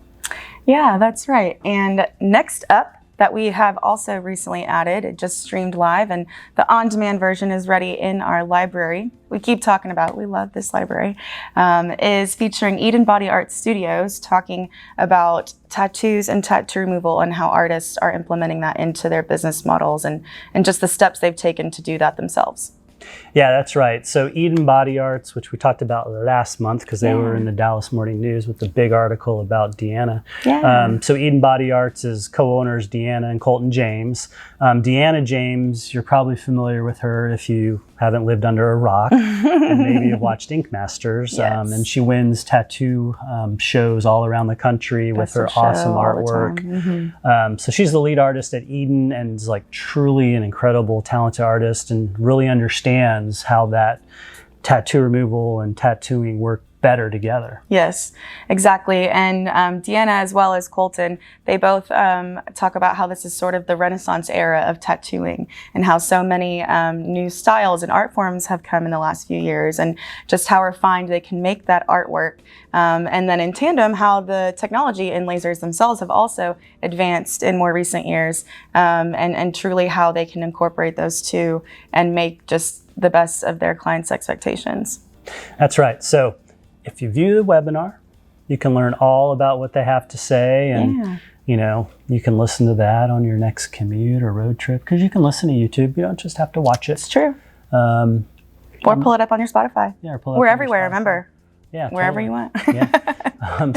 Speaker 2: Yeah, that's right. And next up, that we have also recently added, it just streamed live, and the on-demand version is ready in our library. We keep talking about, we love this library, is featuring Eden Body Art Studios, talking about tattoos and tattoo removal and how artists are implementing that into their business models and just the steps they've taken to do that themselves.
Speaker 1: Yeah, that's right. So Eden Body Arts, which we talked about last month because they were in the Dallas Morning News with the big article about Deanna. So Eden Body Arts is co-owners Deanna and Colton James. Deanna James, you're probably familiar with her if you haven't lived under a rock and maybe have watched Ink Masters. And she wins tattoo shows all around the country with her awesome artwork. So she's the lead artist at Eden and is like truly an incredible, talented artist and really understands how that tattoo removal and tattooing work better together.
Speaker 2: Yes, exactly. And Deanna, as well as Colton, they both talk about how this is sort of the Renaissance era of tattooing and how so many new styles and art forms have come in the last few years, and just how refined they can make that artwork. And then in tandem, how the technology and lasers themselves have also advanced in more recent years, and truly how they can incorporate those two and make just the best of their clients' expectations.
Speaker 1: That's right. So if you view the webinar, you can learn all about what they have to say, and you can listen to that on your next commute or road trip, because you can listen to YouTube. You don't just have to watch it.
Speaker 2: It's true. Or pull it up on your Spotify.
Speaker 1: Yeah, or pull it up.
Speaker 2: We're everywhere, remember?
Speaker 1: Yeah,
Speaker 2: wherever you want.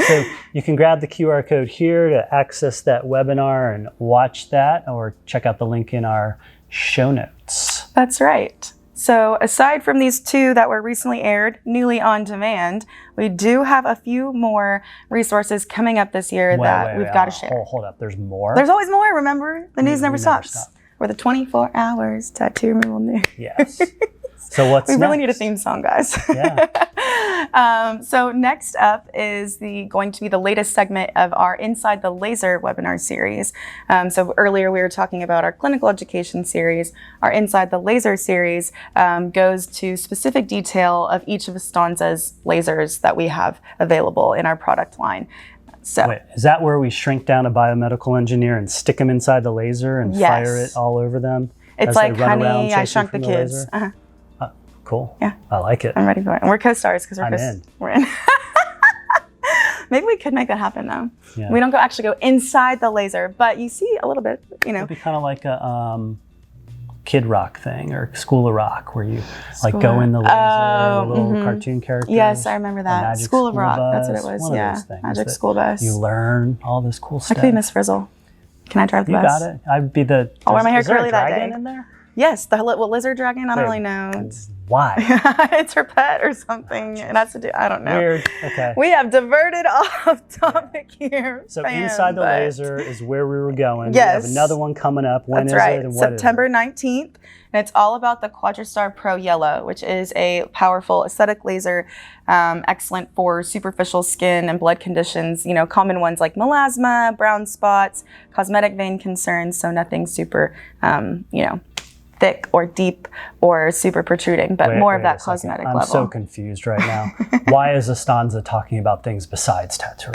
Speaker 1: So you can grab the QR code here to access that webinar and watch that, or check out the link in our show notes.
Speaker 2: That's right. So aside from these two that were recently aired, newly on demand, we do have a few more resources coming up this year that we've got to share.
Speaker 1: Hold up, there's more?
Speaker 2: There's always more, remember? The news never stops. We're the 24 hours tattoo removal news.
Speaker 1: Yes. So what's
Speaker 2: We really
Speaker 1: next?
Speaker 2: need a theme song, guys. So next up is going to be the latest segment of our Inside the Laser webinar series. So earlier we were talking about our clinical education series. Our Inside the Laser series goes to specific detail of each of Astanza's lasers that we have available in our product line. So
Speaker 1: wait, is that where we shrink down a biomedical engineer and stick them inside the laser and fire it all over them?
Speaker 2: It's like, honey, I shrunk the kids.
Speaker 1: Laser? Cool.
Speaker 2: Yeah.
Speaker 1: I like it.
Speaker 2: I'm ready for it. And we're co-stars because we're in. Maybe we could make that happen though.
Speaker 1: Yeah.
Speaker 2: We don't actually go inside the laser, but you see a little bit, you know.
Speaker 1: It'd be kind of like a Kid Rock thing or School of Rock where you like go in the laser, the little cartoon characters.
Speaker 2: Yes, I remember that. School of Rock, that's what it was.
Speaker 1: One
Speaker 2: Yeah,
Speaker 1: of those things
Speaker 2: Magic
Speaker 1: that
Speaker 2: School Bus.
Speaker 1: You learn all this cool stuff.
Speaker 2: I could be Miss Frizzle. Can I drive the bus?
Speaker 1: You got it. I'd be the.
Speaker 2: I'll wear my hair
Speaker 1: is there a
Speaker 2: curly that
Speaker 1: dragon
Speaker 2: day.
Speaker 1: in there?
Speaker 2: Yes, the lizard dragon. I don't really know.
Speaker 1: Why?
Speaker 2: It's her pet or something. It has to do. I don't know.
Speaker 1: Weird. Okay.
Speaker 2: We have diverted off topic here.
Speaker 1: So inside the laser is where we were going.
Speaker 2: Yes.
Speaker 1: We have another one coming up. When
Speaker 2: That's
Speaker 1: is
Speaker 2: right.
Speaker 1: it and what
Speaker 2: September 19th. And it's all about the Quadristar Pro Yellow, which is a powerful aesthetic laser, excellent for superficial skin and blood conditions, you know, common ones like melasma, brown spots, cosmetic vein concerns, so nothing super, you know, thick or deep or super protruding, but more of that cosmetic level.
Speaker 1: I'm so confused right now. Why is Astanza talking about things besides tattoo?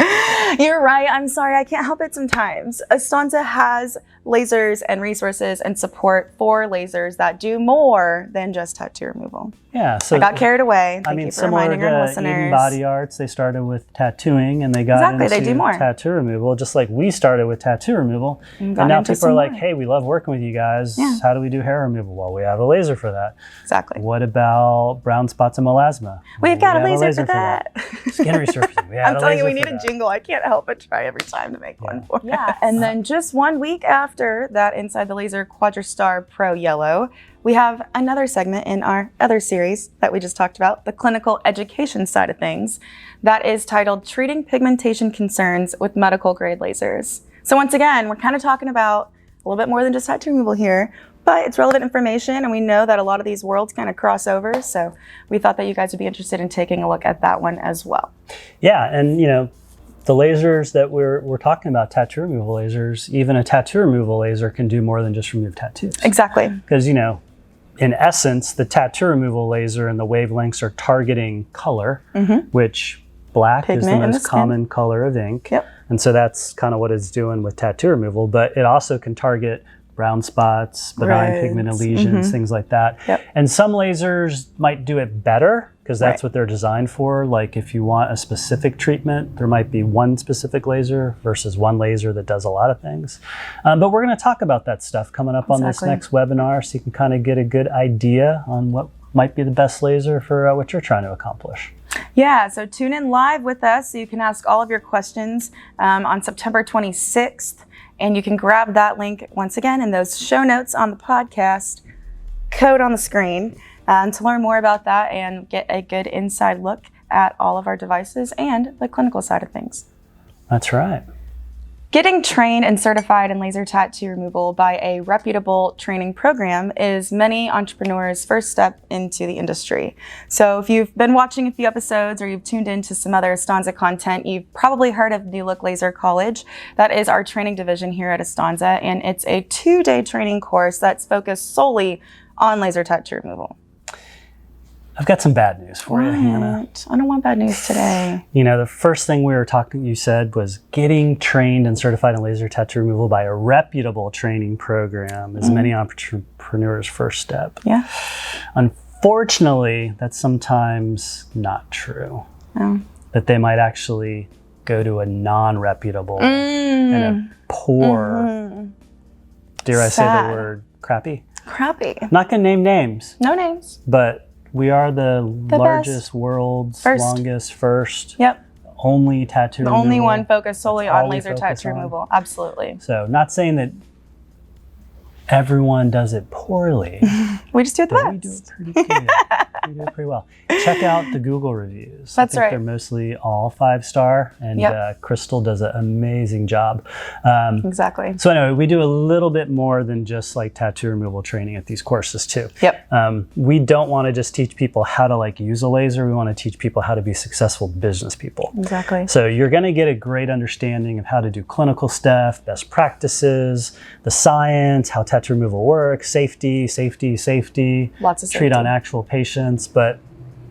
Speaker 2: You're right. I'm sorry. I can't help it sometimes. Astanza has lasers and resources and support for lasers that do more than just tattoo removal.
Speaker 1: Yeah, so
Speaker 2: I got carried away. Thank
Speaker 1: I mean,
Speaker 2: you for
Speaker 1: similar
Speaker 2: reminding our
Speaker 1: to
Speaker 2: listeners.
Speaker 1: Eden Body Arts, they started with tattooing and they got
Speaker 2: Exactly, they
Speaker 1: into
Speaker 2: do more.
Speaker 1: tattoo removal, just like we started with tattoo removal. And
Speaker 2: got
Speaker 1: now
Speaker 2: into
Speaker 1: people are
Speaker 2: some
Speaker 1: like,
Speaker 2: more.
Speaker 1: hey, we love working with you guys.
Speaker 2: Yeah.
Speaker 1: How do we do hair removal? Well, we have a laser for that.
Speaker 2: Exactly.
Speaker 1: What about brown spots and melasma?
Speaker 2: We've got a
Speaker 1: have
Speaker 2: laser for that.
Speaker 1: Skin resurfacing. We have
Speaker 2: I'm
Speaker 1: a
Speaker 2: telling you,
Speaker 1: laser
Speaker 2: we
Speaker 1: for
Speaker 2: need a
Speaker 1: that.
Speaker 2: jingle. I can't help but try every time to make one for Yeah, and then just 1 week after that Inside the Laser Quadristar Pro Yellow, we have another segment in our other series that we just talked about, the clinical education side of things, that is titled Treating Pigmentation Concerns with Medical Grade Lasers. So once again, we're kind of talking about a little bit more than just tattoo removal here, but it's relevant information and we know that a lot of these worlds kind of cross over, so we thought that you guys would be interested in taking a look at that one as well.
Speaker 1: Yeah, and you know, the lasers that we're talking about, tattoo removal lasers, even a tattoo removal laser can do more than just remove tattoos.
Speaker 2: Exactly.
Speaker 1: Because, you know, in essence, the tattoo removal laser and the wavelengths are targeting color, which black
Speaker 2: Pigment
Speaker 1: is the
Speaker 2: in the
Speaker 1: most
Speaker 2: skin.
Speaker 1: common color of ink.
Speaker 2: Yep.
Speaker 1: And so that's kind of what it's doing with tattoo removal, but it also can target brown spots, benign
Speaker 2: Reds.
Speaker 1: pigmented lesions, things like that.
Speaker 2: Yep.
Speaker 1: And some lasers might do it better because that's
Speaker 2: Right.
Speaker 1: what they're designed for. Like if you want a specific treatment, there might be one specific laser versus one laser that does a lot of things. But we're going to talk about that stuff coming up on this
Speaker 2: Exactly.
Speaker 1: next webinar so you can kind of get a good idea on what might be the best laser for what you're trying to accomplish.
Speaker 2: Yeah, so tune in live with us so you can ask all of your questions on September 26th. And you can grab that link once again in those show notes on the podcast, code on the screen, to learn more about that and get a good inside look at all of our devices and the clinical side of things.
Speaker 1: That's right.
Speaker 2: Getting trained and certified in laser tattoo removal by a reputable training program is many entrepreneurs' first step into the industry. So if you've been watching a few episodes or you've tuned into some other Astanza content, you've probably heard of New Look Laser College. That is our training division here at Astanza, and it's a 2-day training course that's focused solely on laser tattoo removal.
Speaker 1: I've got some bad news for you, Hannah.
Speaker 2: I don't want bad news today.
Speaker 1: You know, the first thing you said was getting trained and certified in laser tattoo removal by a reputable training program is many entrepreneurs' first step.
Speaker 2: Yeah.
Speaker 1: Unfortunately, that's sometimes not true.
Speaker 2: Oh.
Speaker 1: That they might actually go to a non-reputable and a poor, dare I say the
Speaker 2: Sad.
Speaker 1: word, crappy?
Speaker 2: Crappy.
Speaker 1: Not gonna name names,
Speaker 2: No names.
Speaker 1: but we are the largest,
Speaker 2: best.
Speaker 1: world's
Speaker 2: First.
Speaker 1: longest, first,
Speaker 2: Yep.
Speaker 1: only tattoo
Speaker 2: The
Speaker 1: removal.
Speaker 2: only one focused solely
Speaker 1: That's
Speaker 2: on
Speaker 1: all we
Speaker 2: laser
Speaker 1: focus
Speaker 2: tattoo
Speaker 1: on.
Speaker 2: removal. Absolutely.
Speaker 1: So not saying that everyone does it poorly.
Speaker 2: We just do it the
Speaker 1: but
Speaker 2: best.
Speaker 1: we do it pretty good. We do it pretty well. Check out the Google reviews.
Speaker 2: That's
Speaker 1: I think
Speaker 2: right.
Speaker 1: They're mostly all 5-star, and
Speaker 2: Yep.
Speaker 1: Crystal does an amazing job.
Speaker 2: Exactly.
Speaker 1: So anyway, we do a little bit more than just like tattoo removal training at these courses too.
Speaker 2: Yep.
Speaker 1: We don't want to just teach people how to like use a laser. We want to teach people how to be successful business people.
Speaker 2: Exactly.
Speaker 1: So you're going to get a great understanding of how to do clinical stuff, best practices, the science, how tattoo removal works, safety,
Speaker 2: Lots of
Speaker 1: treat on
Speaker 2: safety.
Speaker 1: actual patients, but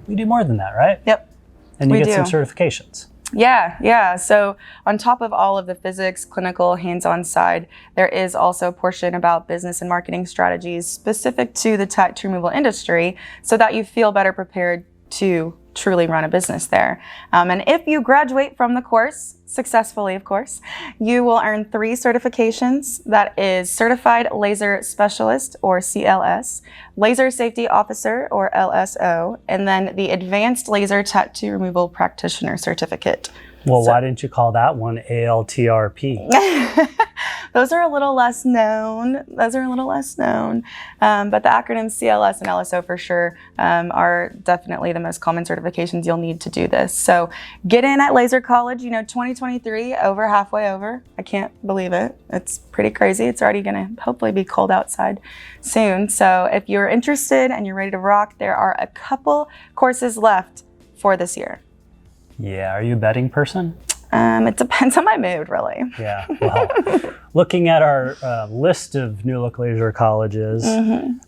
Speaker 1: we do more than that, right?
Speaker 2: Yep.
Speaker 1: And you
Speaker 2: We
Speaker 1: get some
Speaker 2: do.
Speaker 1: certifications.
Speaker 2: Yeah. So on top of all of the physics, clinical, hands-on side, there is also a portion about business and marketing strategies specific to the tattoo removal industry so that you feel better prepared to truly run a business there. And if you graduate from the course, successfully of course, you will earn 3 certifications. That is Certified Laser Specialist or CLS, Laser Safety Officer or LSO, and then the Advanced Laser Tattoo Removal Practitioner Certificate.
Speaker 1: Well, why didn't you call that one ALTRP?
Speaker 2: Those are a little less known. But the acronyms CLS and LSO for sure are definitely the most common certifications you'll need to do this. So get in at Laser College, 2023, over halfway over. I can't believe it. It's pretty crazy. It's already gonna hopefully be cold outside soon. So if you're interested and you're ready to rock, there are a couple courses left for this year.
Speaker 1: Yeah, are you a betting person?
Speaker 2: It depends on my mood, really.
Speaker 1: Yeah, well, looking at our list of New Look Laser colleges,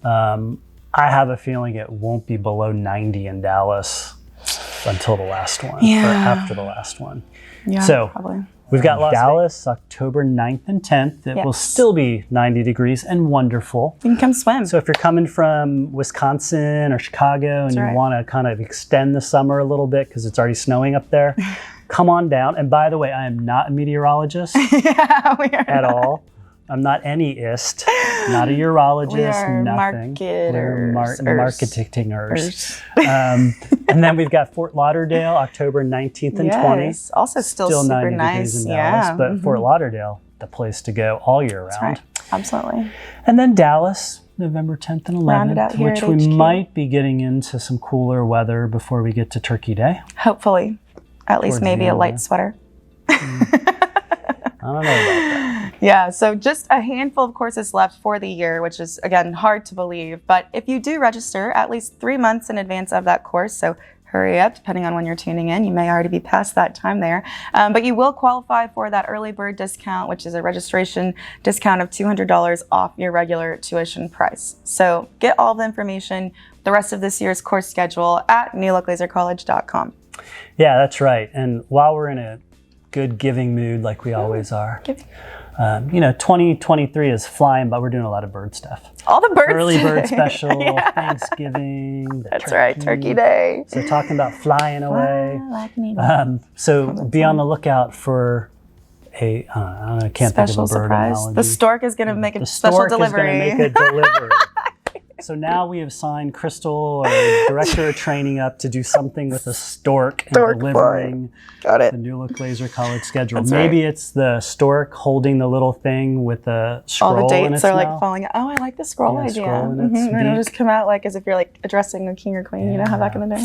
Speaker 1: I have a feeling it won't be below 90 in Dallas until the last one, or after the last one.
Speaker 2: Yeah,
Speaker 1: so
Speaker 2: probably.
Speaker 1: We've got Dallas, October 9th and 10th. It will still be 90 degrees and wonderful.
Speaker 2: You can come swim.
Speaker 1: So if you're coming from Wisconsin or Chicago and you want to kind of extend the summer a little bit because it's already snowing up there, come on down. And by the way, I am not a meteorologist at all. I'm not any-ist, not a urologist,
Speaker 2: we are
Speaker 1: nothing. We're
Speaker 2: marketingers.
Speaker 1: And then we've got Fort Lauderdale, October 19th and 20th.
Speaker 2: Also still super
Speaker 1: 90
Speaker 2: nice.
Speaker 1: degrees in Dallas, but Fort Lauderdale, the place to go all year round.
Speaker 2: Right. Absolutely.
Speaker 1: And then Dallas, November 10th and 11th, which we might be getting into some cooler weather before we get to Turkey Day.
Speaker 2: Hopefully. At least maybe a light sweater.
Speaker 1: I don't know about that.
Speaker 2: Yeah, so just a handful of courses left for the year, which is, again, hard to believe. But if you do register at least 3 months in advance of that course, so hurry up, depending on when you're tuning in. You may already be past that time there. But you will qualify for that early bird discount, which is a registration discount of $200 off your regular tuition price. So get all the information, the rest of this year's course schedule at newlooklasercollege.com.
Speaker 1: Yeah, that's right. And while we're in a good giving mood like we always are, 2023 is flying, but we're doing a lot of bird stuff.
Speaker 2: All the birds.
Speaker 1: Early bird special, Thanksgiving.
Speaker 2: That's right, Turkey Day.
Speaker 1: So talking about flying away. So be on the lookout for I can't think of a bird
Speaker 2: surprise.
Speaker 1: analogy.
Speaker 2: The stork is going to make a
Speaker 1: The
Speaker 2: special
Speaker 1: stork
Speaker 2: delivery.
Speaker 1: is going to make a delivery. So now we have signed Crystal, our director of training, up to do something with a stork and delivering the New Look Laser College schedule.
Speaker 2: That's
Speaker 1: Maybe it's the stork holding the little thing with a scroll
Speaker 2: All the
Speaker 1: in
Speaker 2: dates
Speaker 1: its
Speaker 2: are like
Speaker 1: mouth.
Speaker 2: falling out. Oh, I like the scroll idea.
Speaker 1: Scroll in its
Speaker 2: And it'll
Speaker 1: beak.
Speaker 2: just come out like as if you're like addressing a king or queen. You know how back in the day?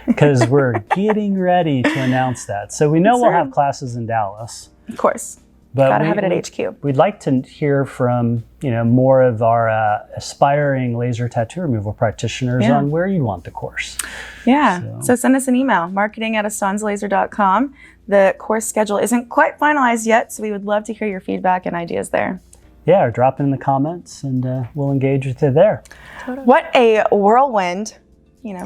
Speaker 1: Because we're getting ready to announce that. So we know we'll have classes in Dallas.
Speaker 2: Of course.
Speaker 1: But
Speaker 2: Gotta have it at HQ.
Speaker 1: We'd like to hear from more of our aspiring laser tattoo removal practitioners on where you want the course.
Speaker 2: Yeah. So send us an email, marketing@AstanzaLaser.com. The course schedule isn't quite finalized yet, so we would love to hear your feedback and ideas there.
Speaker 1: Yeah, or drop it in the comments and we'll engage with you there.
Speaker 2: What a whirlwind.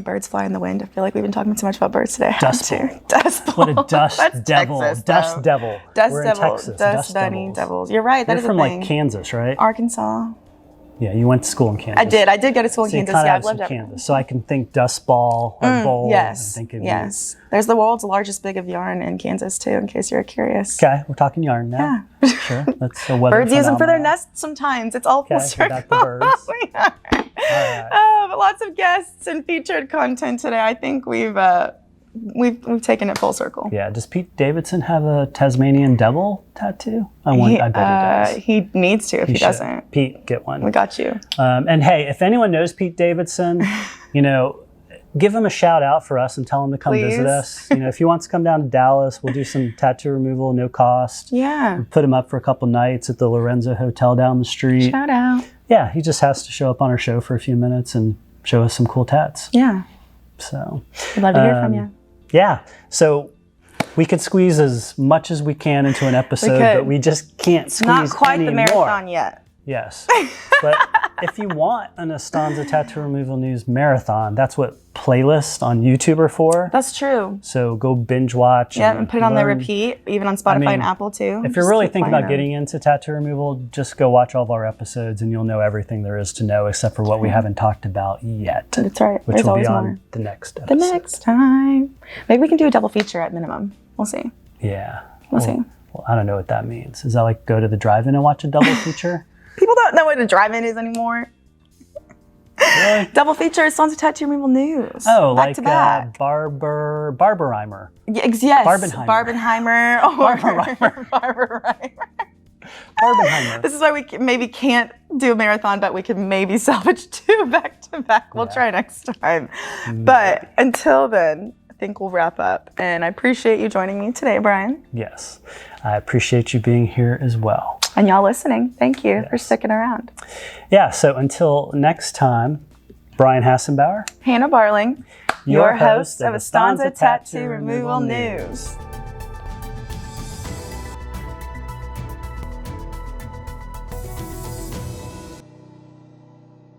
Speaker 2: Birds fly in the wind. I feel like we've been talking so much about birds today.
Speaker 1: Dust bowl.
Speaker 2: Dust bowl.
Speaker 1: What a dust
Speaker 2: That's
Speaker 1: devil.
Speaker 2: Texas,
Speaker 1: Dust
Speaker 2: though.
Speaker 1: devil.
Speaker 2: Dust
Speaker 1: We're
Speaker 2: devil.
Speaker 1: in Texas.
Speaker 2: Dust bunny devils. You're right. That
Speaker 1: You're
Speaker 2: is
Speaker 1: from
Speaker 2: a thing.
Speaker 1: like Kansas, right?
Speaker 2: Arkansas.
Speaker 1: Yeah, you went to school in Kansas.
Speaker 2: I did. I did go to school in
Speaker 1: So you
Speaker 2: Kansas.
Speaker 1: kinda
Speaker 2: Yeah,
Speaker 1: have
Speaker 2: I've lived
Speaker 1: some
Speaker 2: up
Speaker 1: Kansas. So I can think dust ball or bowl.
Speaker 2: Yes.
Speaker 1: And think of
Speaker 2: Yes. There's the world's largest big of yarn in Kansas too, in case you're curious.
Speaker 1: Okay, we're talking yarn now. Yeah. Sure. That's a weather
Speaker 2: Birds use them for their
Speaker 1: phenomenon.
Speaker 2: nests sometimes. It's all full
Speaker 1: Okay,
Speaker 2: circle.
Speaker 1: back to birds.
Speaker 2: We are. But lots of guests and featured content today. I think we've taken it full circle.
Speaker 1: Yeah. Does Pete Davidson have a Tasmanian devil tattoo? I bet he does.
Speaker 2: He needs to if he
Speaker 1: should.
Speaker 2: doesn't.
Speaker 1: Pete, get one.
Speaker 2: We got you.
Speaker 1: And hey, if anyone knows Pete Davidson, give him a shout out for us and tell him to come visit
Speaker 2: Please.
Speaker 1: us. If he wants to come down to Dallas, we'll do some tattoo removal, no cost.
Speaker 2: Yeah.
Speaker 1: We'll put him up for a couple nights at the Lorenzo Hotel down the street.
Speaker 2: Shout out.
Speaker 1: Yeah, he just has to show up on our show for a few minutes and show us some cool tats.
Speaker 2: Yeah.
Speaker 1: So
Speaker 2: We'd love to hear from you.
Speaker 1: Yeah. So we could squeeze as much as we can into an episode,
Speaker 2: could.
Speaker 1: but we just can't squeeze
Speaker 2: Not quite
Speaker 1: any
Speaker 2: the
Speaker 1: more.
Speaker 2: marathon yet.
Speaker 1: Yes. But if you want an Astanza Tattoo Removal News marathon, that's what playlists on YouTube are for.
Speaker 2: That's true.
Speaker 1: So go binge watch.
Speaker 2: Yeah, and put it on the repeat, even on Spotify and Apple too.
Speaker 1: If you're really thinking about getting into tattoo removal, just go watch all of our episodes and you'll know everything there is to know except for what we haven't talked about yet.
Speaker 2: That's right.
Speaker 1: Which
Speaker 2: There's
Speaker 1: will be
Speaker 2: always
Speaker 1: on
Speaker 2: more.
Speaker 1: the next episode.
Speaker 2: The next time. Maybe we can do a double feature at minimum. We'll see.
Speaker 1: Yeah.
Speaker 2: We'll see.
Speaker 1: Well, I don't know what that means. Is that like go to the drive-in and watch a double feature?
Speaker 2: People don't know what a drive-in is anymore.
Speaker 1: Really?
Speaker 2: Double feature Astanza Tattoo Removal News.
Speaker 1: Oh,
Speaker 2: back
Speaker 1: like
Speaker 2: to back.
Speaker 1: Barberheimer.
Speaker 2: Yes.
Speaker 1: Barbenheimer. Barbenheimer.
Speaker 2: This is why we maybe can't do a marathon, but we can maybe salvage 2 back to back. We'll try next time. But until then, I think we'll wrap up. And I appreciate you joining me today, Brian.
Speaker 1: Yes. I appreciate you being here as well.
Speaker 2: And y'all listening. Thank you for sticking around.
Speaker 1: Yeah, so until next time, Brian Hassenbauer.
Speaker 2: Hannah Barling,
Speaker 1: your host of Astanza Tattoo Removal News.